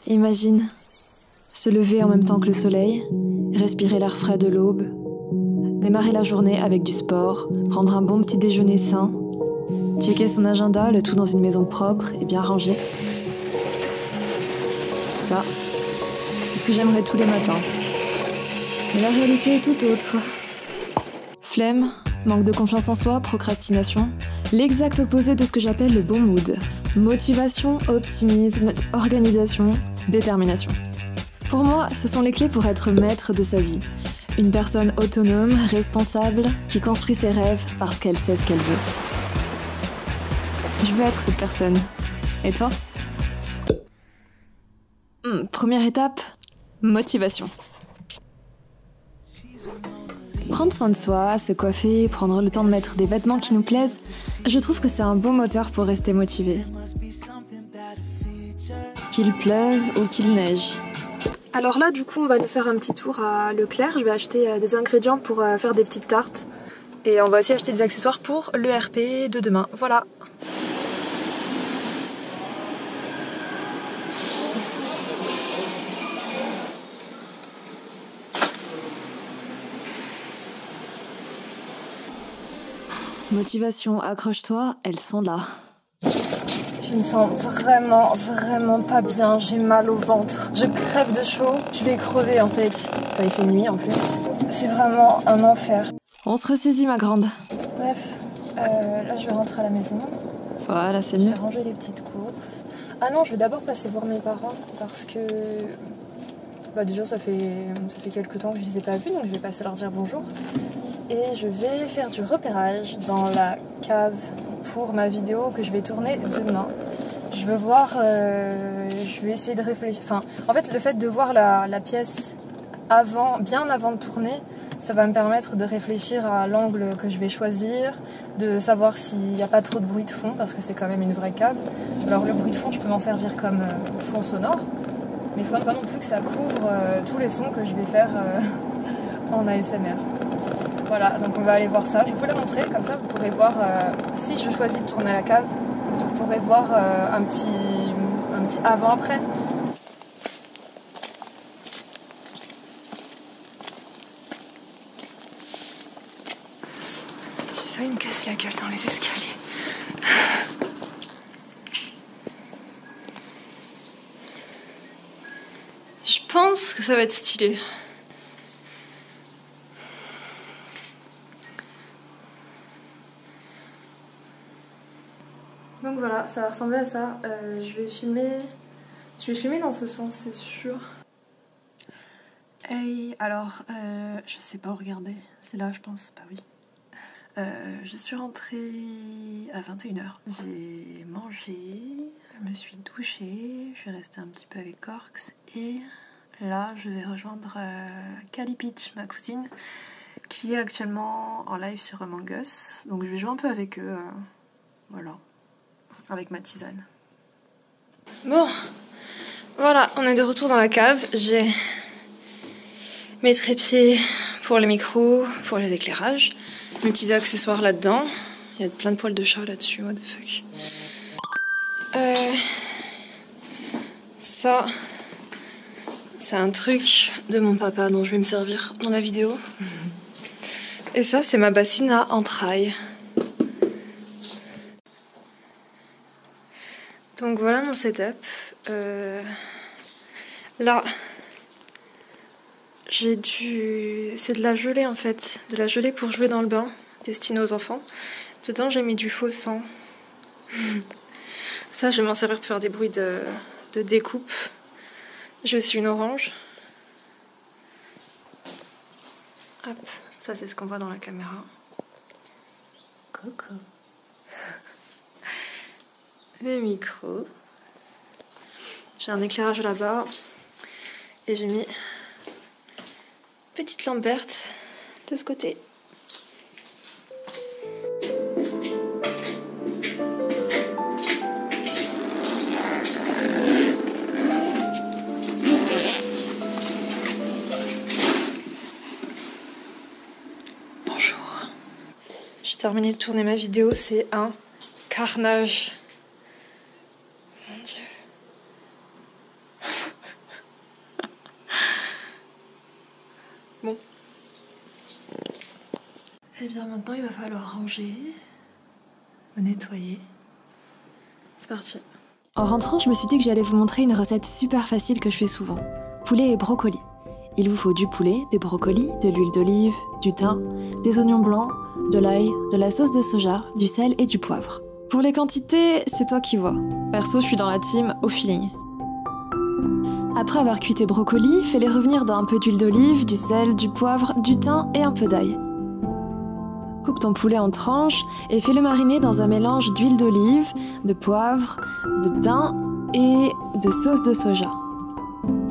Imagine, se lever en même temps que le soleil, respirer l'air frais de l'aube, démarrer la journée avec du sport, prendre un bon petit déjeuner sain, checker son agenda, le tout dans une maison propre et bien rangée. Ça, c'est ce que j'aimerais tous les matins. Mais la réalité est tout autre. Flemme, manque de confiance en soi, procrastination, l'exact opposé de ce que j'appelle le bon mood. Motivation, optimisme, organisation, détermination. Pour moi, ce sont les clés pour être maître de sa vie. Une personne autonome, responsable, qui construit ses rêves parce qu'elle sait ce qu'elle veut. Je veux être cette personne. Et toi ? Première étape, motivation. Prendre soin de soi, se coiffer, prendre le temps de mettre des vêtements qui nous plaisent, je trouve que c'est un bon moteur pour rester motivé. Qu'il pleuve ou qu'il neige. Alors là, du coup, on va aller faire un petit tour à Leclerc. Je vais acheter des ingrédients pour faire des petites tartes. Et on va aussi acheter des accessoires pour le RP de demain. Voilà. Motivation, accroche-toi, elles sont là. Je me sens vraiment pas bien, j'ai mal au ventre. Je crève de chaud, je vais crever en fait. Putain, il fait nuit en plus. C'est vraiment un enfer. On se ressaisit ma grande. Bref, là je vais rentrer à la maison. Voilà, c'est mieux. Je vais ranger les petites courses. Ah non, je vais d'abord passer voir mes parents parce que... Bah déjà ça fait quelques temps que je les ai pas vus, donc je vais passer leur dire bonjour. Et je vais faire du repérage dans la cave pour ma vidéo que je vais tourner demain. Je veux voir, je vais essayer de réfléchir. Enfin, en fait, le fait de voir la pièce bien avant de tourner, ça va me permettre de réfléchir à l'angle que je vais choisir, de savoir s'il n'y a pas trop de bruit de fond, parce que c'est quand même une vraie cave. Alors le bruit de fond, je peux m'en servir comme fond sonore, mais il ne faudrait pas non plus que ça couvre tous les sons que je vais faire en ASMR. Voilà, donc on va aller voir ça. Je vais vous la montrer, comme ça vous pourrez voir, si je choisis de tourner à la cave, vous pourrez voir un petit avant-après. J'ai failli me casser la gueule dans les escaliers. Je pense que ça va être stylé. Donc voilà, ça va ressembler à ça. Je vais filmer dans ce sens, c'est sûr. Hey, alors, je sais pas où regarder. C'est là, je pense. Bah oui. Je suis rentrée à 21h. J'ai mangé, je me suis douchée, je suis restée un petit peu avec Corks. Et là, je vais rejoindre Cali Peach, ma cousine, qui est actuellement en live sur Among Us. Donc je vais jouer un peu avec eux. Voilà. Avec ma tisane. Bon, voilà, on est de retour dans la cave. J'ai mes trépieds pour les micros, pour les éclairages, mes petits accessoires là-dedans. Il y a plein de poils de chat là-dessus, what the fuck. Ça, c'est un truc de mon papa dont je vais me servir dans la vidéo. Et ça, c'est ma bassine à entrailles. Donc voilà mon setup. Là, c'est de la gelée en fait, de la gelée pour jouer dans le bain, destinée aux enfants. Dedans j'ai mis du faux sang. Ça je vais m'en servir pour faire des bruits de découpe. J'ai aussi une orange. Hop, ça c'est ce qu'on voit dans la caméra. Coco. Mes micros. J'ai un éclairage là-bas. Et j'ai mis petite lampe verte de ce côté. Bonjour. J'ai terminé de tourner ma vidéo, c'est un carnage. Mon Dieu. Bon. Et bien maintenant, il va falloir ranger, nettoyer. C'est parti. En rentrant, je me suis dit que j'allais vous montrer une recette super facile que je fais souvent. Poulet et brocoli. Il vous faut du poulet, des brocolis, de l'huile d'olive, du thym, des oignons blancs, de l'ail, de la sauce de soja, du sel et du poivre. Pour les quantités, c'est toi qui vois. Perso, je suis dans la team au feeling. Après avoir cuit tes brocolis, fais-les revenir dans un peu d'huile d'olive, du sel, du poivre, du thym et un peu d'ail. Coupe ton poulet en tranches et fais-le mariner dans un mélange d'huile d'olive, de poivre, de thym et de sauce de soja.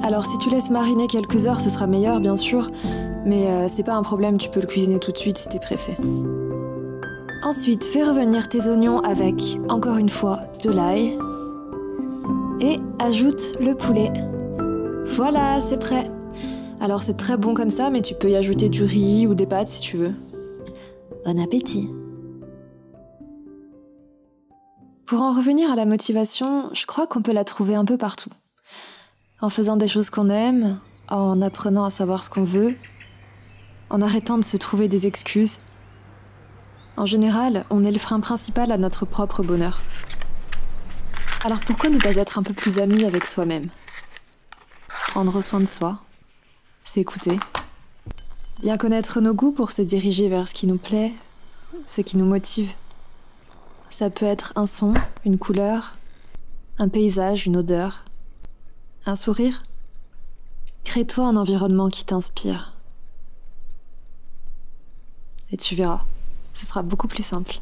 Alors si tu laisses mariner quelques heures, ce sera meilleur bien sûr, mais c'est pas un problème, tu peux le cuisiner tout de suite si t'es pressé. Ensuite, fais revenir tes oignons avec, encore une fois, de l'ail et ajoute le poulet. Voilà, c'est prêt. Alors c'est très bon comme ça, mais tu peux y ajouter du riz ou des pâtes si tu veux. Bon appétit! Pour en revenir à la motivation, je crois qu'on peut la trouver un peu partout. En faisant des choses qu'on aime, en apprenant à savoir ce qu'on veut, en arrêtant de se trouver des excuses. En général, on est le frein principal à notre propre bonheur. Alors pourquoi ne pas être un peu plus ami avec soi-même? Prendre soin de soi, s'écouter, bien connaître nos goûts pour se diriger vers ce qui nous plaît, ce qui nous motive. Ça peut être un son, une couleur, un paysage, une odeur, un sourire. Crée-toi un environnement qui t'inspire. Et tu verras, ce sera beaucoup plus simple.